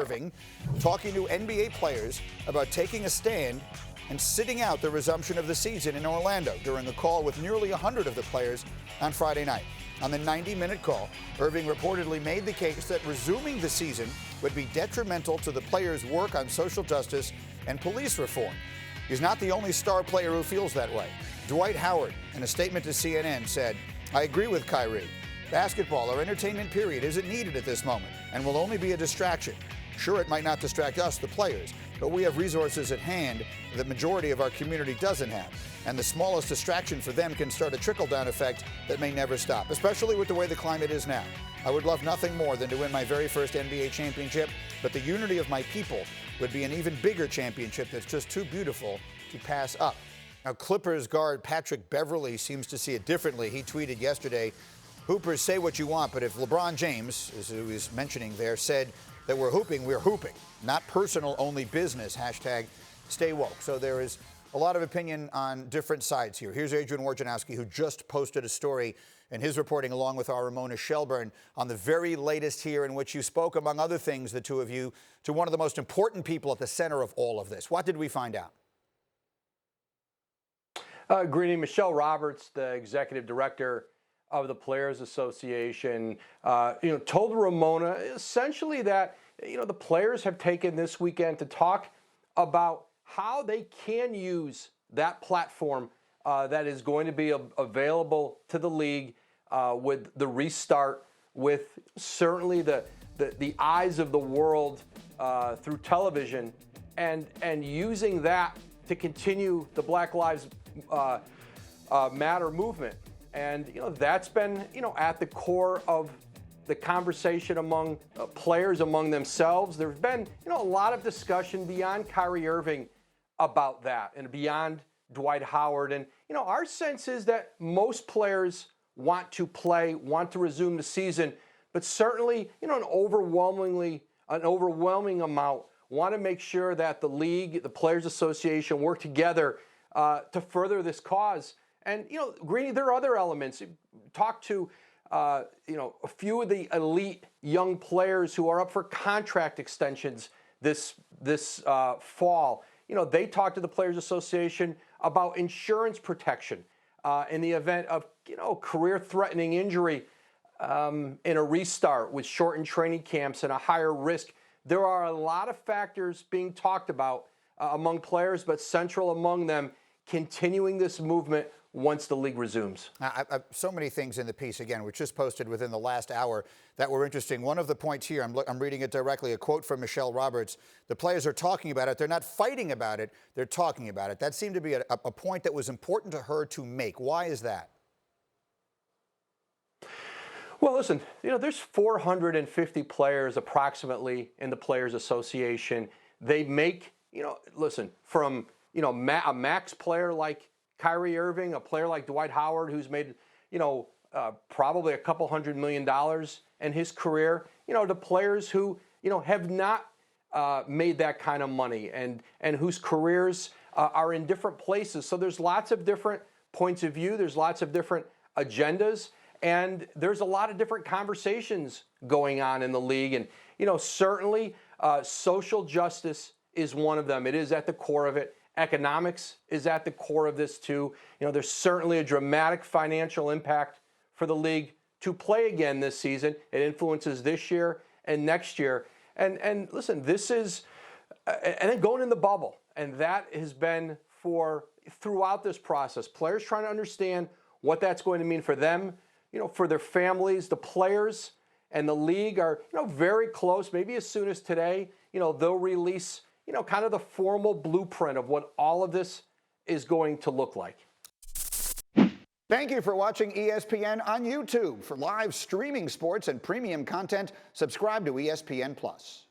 Irving talking to NBA players about taking a stand and sitting out the resumption of the season in Orlando during a call with nearly 100 of the players on Friday night. On the 90-minute call, Irving reportedly made the case that resuming the season would be detrimental to the players' work on social justice and police reform. He's not the only star player who feels that way. Dwight Howard, in a statement to CNN, said, "I agree with Kyrie. Basketball, our entertainment period, isn't needed at this moment and will only be a distraction. Sure, it might not distract us, the players, but we have resources at hand that the majority of our community doesn't have. And the smallest distraction for them can start a trickle-down effect that may never stop, especially with the way the climate is now. I would love nothing more than to win my very first NBA championship, but the unity of my people would be an even bigger championship that's just too beautiful to pass up." Now, Clippers guard Patrick Beverley seems to see it differently. He tweeted yesterday, "Hoopers, say what you want, but if LeBron James, as he was mentioning there, said that we're hooping, not personal, only business, hashtag stay woke." So there is a lot of opinion on different sides here. Here's Adrian Wojnarowski, who just posted a story in his reporting along with our Ramona Shelburne on the very latest here, in which you spoke, among other things, the two of you, to one of the most important people at the center of all of this. What did we find out? Greeting, Michelle Roberts, the executive director of the Players Association, told Ramona essentially that, the players have taken this weekend to talk about how they can use that platform that is going to be available to the league with the restart, with certainly the eyes of the world through television, and using that to continue the Black Lives Matter movement. And, that's been, at the core of the conversation among players, among themselves. There's been, a lot of discussion beyond Kyrie Irving about that and beyond Dwight Howard. And, our sense is that most players want to play, want to resume the season, but certainly, an overwhelming amount want to make sure that the league, the Players Association work together to further this cause. And, Greeny, there are other elements. Talk to, a few of the elite young players who are up for contract extensions this fall. They talked to the Players Association about insurance protection in the event of, career-threatening injury in a restart with shortened training camps and a higher risk. There are a lot of factors being talked about among players, but central among them, continuing this movement once the league resumes. So many things in the piece, again, which just posted within the last hour, that were interesting. One of the points here, I'm reading it directly, a quote from Michelle Roberts: "The players are talking about it. They're not fighting about it. They're talking about it." That seemed to be a point that was important to her to make. Why is that? Well, listen, there's 450 players approximately in the Players Association. They make, listen, from, a max player like Kyrie Irving, a player like Dwight Howard, who's made, probably a couple $100 million in his career, to players who, have not made that kind of money and whose careers are in different places. So there's lots of different points of view. There's lots of different agendas. And there's a lot of different conversations going on in the league. And, certainly social justice is one of them. It is at the core of it. Economics is at the core of this too. There's certainly a dramatic financial impact for the league to play again this season. It influences this year and next year. And listen, this is, and then going in the bubble. And that has been throughout this process, players trying to understand what that's going to mean for them, for their families. The players and the league are, very close. Maybe as soon as today, they'll release, kind of the formal blueprint of what all of this is going to look like. Thank you for watching ESPN on YouTube. For live streaming sports and premium content, subscribe to ESPN+.